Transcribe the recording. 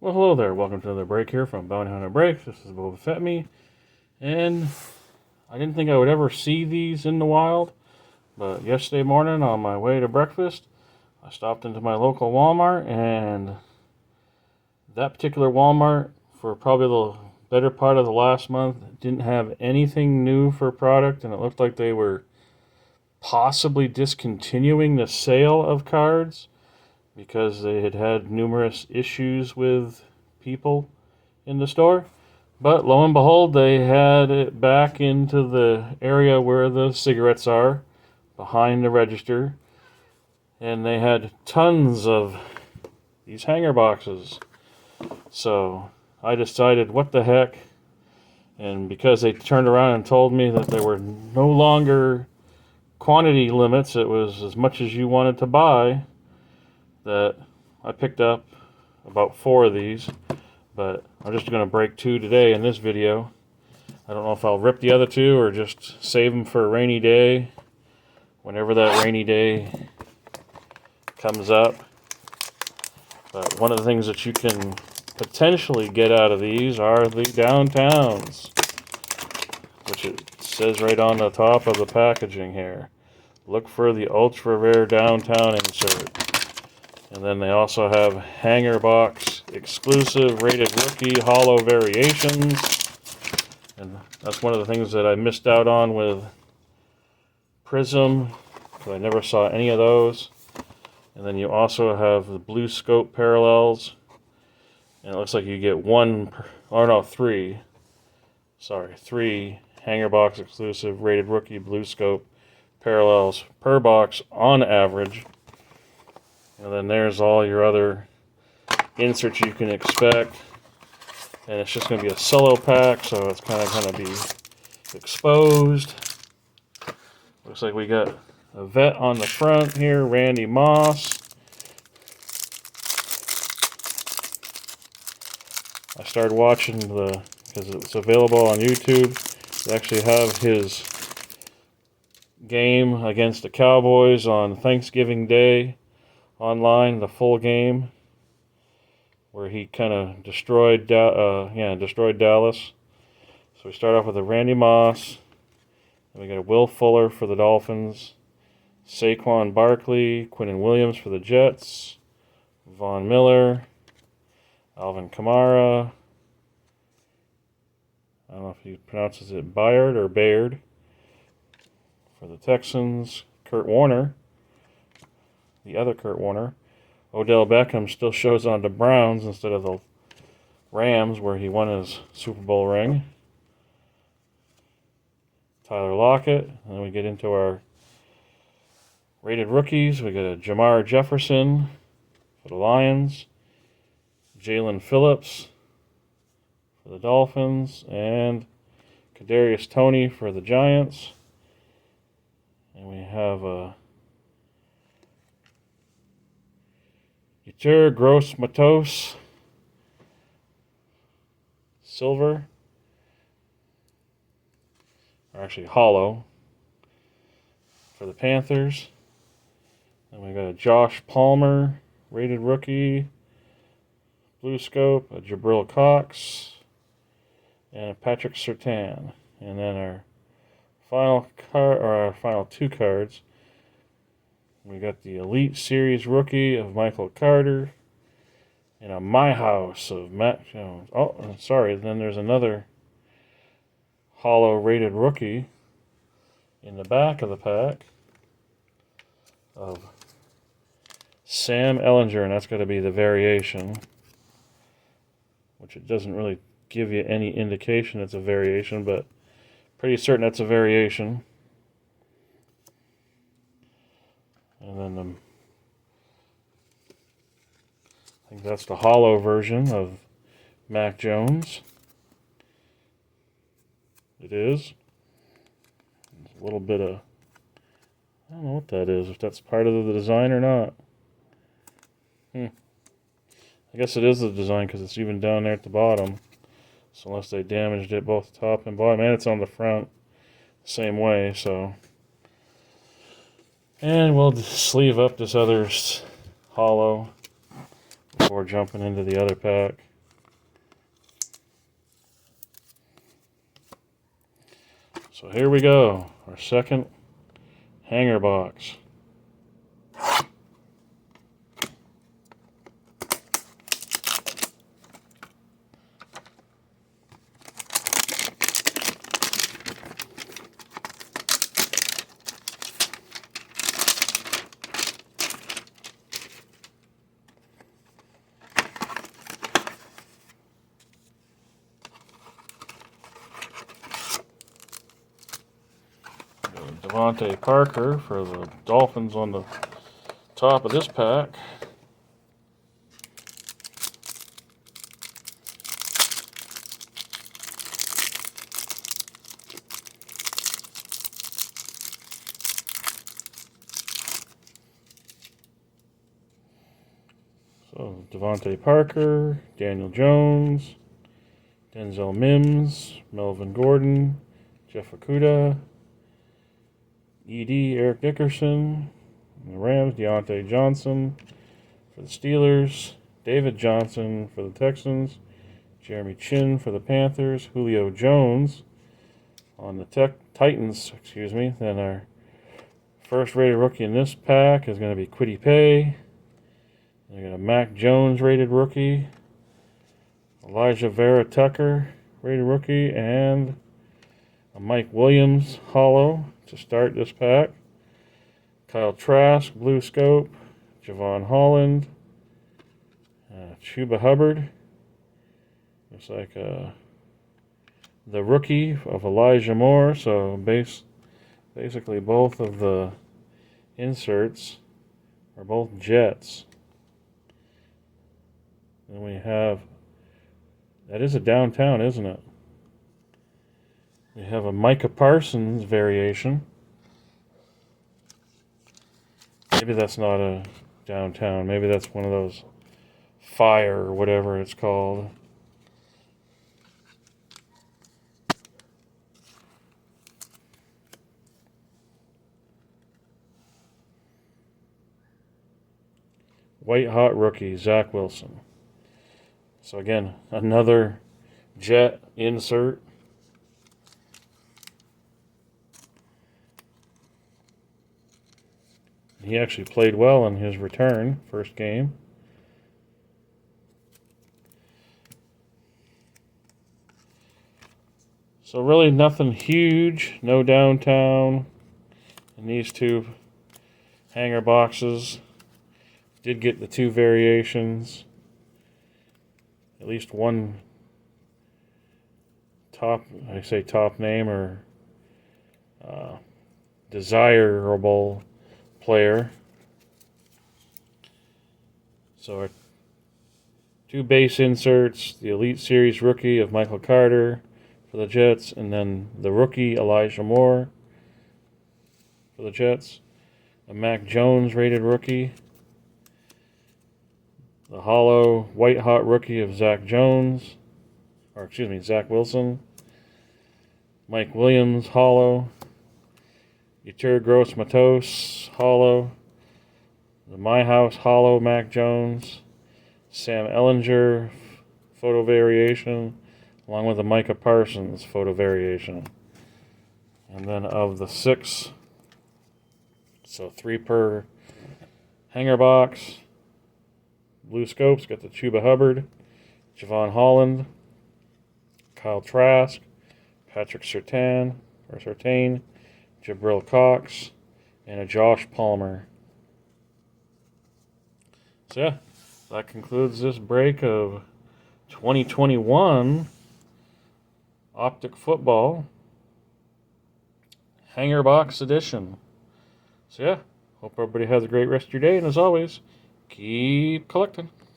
Well, hello there. Welcome to another break here from Bounty Hunter Breaks. This is Boba Fett me, and I didn't think I would ever see these in the wild, but yesterday morning on my way to breakfast, I stopped into my local Walmart, and that particular Walmart, for probably the better part of the last month, didn't have anything new for product, and it looked like they were possibly discontinuing the sale of cards because they had had numerous issues with people in the store. But lo and behold, they had it back into the area where the cigarettes are, behind the register, and they had tons of these hanger boxes. So I decided, what the heck, and because they turned around and told me that there were no longer quantity limits, it was as much as you wanted to buy, that I picked up about 4 of these, but I'm just going to break 2 today in this video. I don't know if I'll rip the other 2 or just save them for a rainy day, whenever that rainy day comes up. But one of the things that you can potentially get out of these are the downtowns, which it says right on the top of the packaging here. Look for the ultra rare downtown insert. And then they also have hanger box exclusive rated rookie hollow variations. And that's one of the things that I missed out on with Prism, because I never saw any of those. And then you also have the blue scope parallels. And it looks like you get 3 hanger box exclusive rated rookie blue scope parallels per box on average. And then there's all your other inserts you can expect. And it's just going to be a solo pack, so it's kind of going to be exposed. Looks like we got a vet on the front here, Randy Moss. I started watching because it's available on YouTube. They actually have his game against the Cowboys on Thanksgiving Day online, the full game, where he kind of destroyed Dallas. So we start off with a Randy Moss, then we got a Will Fuller for the Dolphins, Saquon Barkley, Quinnen Williams for the Jets, Von Miller, Alvin Kamara, I don't know if he pronounces it Bayard or Bayard, for the Texans, Kurt Warner, the other Kurt Warner. Odell Beckham still shows on the Browns instead of the Rams, where he won his Super Bowl ring. Tyler Lockett. And then we get into our rated rookies. We got a Jamar Jefferson for the Lions, Jalen Phillips for the Dolphins, and Kadarius Toney for the Giants. And we have a Yetur Gross Matos silver, or actually hollow, for the Panthers. And we got a Josh Palmer rated rookie blue scope, a Jabril Cox, and a Patrick Surtain. And then our final 2 cards, we got the Elite Series rookie of Michael Carter and a My House of Matt Jones. Oh, sorry, then there's another hollow rated rookie in the back of the pack of Sam Ellinger, and that's got to be the variation, which it doesn't really give you any indication it's a variation, but pretty certain that's a variation. And then I think that's the hollow version of Mac Jones. It is. There's a little bit of, I don't know what that is, if that's part of the design or not. I guess it is the design because it's even down there at the bottom. So unless they damaged it both top and bottom, and it's on the front the same way, so. And we'll sleeve up this other hollow before jumping into the other pack. So here we go, our second hanger box. Devontae Parker for the Dolphins on the top of this pack. So Devontae Parker, Daniel Jones, Denzel Mims, Melvin Gordon, Jeff Okudah, ED, Eric Dickerson, the Rams, Deontay Johnson for the Steelers, David Johnson for the Texans, Jeremy Chin for the Panthers, Julio Jones on the Titans, Then our first rated rookie in this pack is going to be Kwity Paye. We got a Mac Jones rated rookie, Elijah Vera Tucker rated rookie, and a Mike Williams holo to start this pack. Kyle Trask, Blue Scope, Javon Holland, Chuba Hubbard. Looks like the rookie of Elijah Moore. So basically both of the inserts are both Jets. And we have, that is a downtown, isn't it? We have a Micah Parsons variation. Maybe that's not a downtown. Maybe that's one of those fire or whatever it's called. White hot rookie, Zach Wilson. So again, another Jet insert. He actually played well in his return, first game. So really nothing huge, no downtown in these two hanger boxes. Did get the two variations. At least one top name or desirable player. So our two base inserts, the Elite Series rookie of Michael Carter for the Jets, and then the rookie Elijah Moore for the Jets. A Mac Jones rated rookie. The holo white hot rookie of Zach Wilson. Mike Williams holo. Yetur Gross Matos holo. The My House holo Mac Jones. Sam Ellinger photo variation, along with the Micah Parsons photo variation. And then of the 6, so 3 per hanger box. Blue Scopes got the Chuba Hubbard, Javon Holland, Kyle Trask, Patrick Surtain, Jabril Cox, and a Josh Palmer. So yeah, that concludes this break of 2021 Optic Football Hanger Box Edition. So yeah, hope everybody has a great rest of your day, and as always, keep collecting.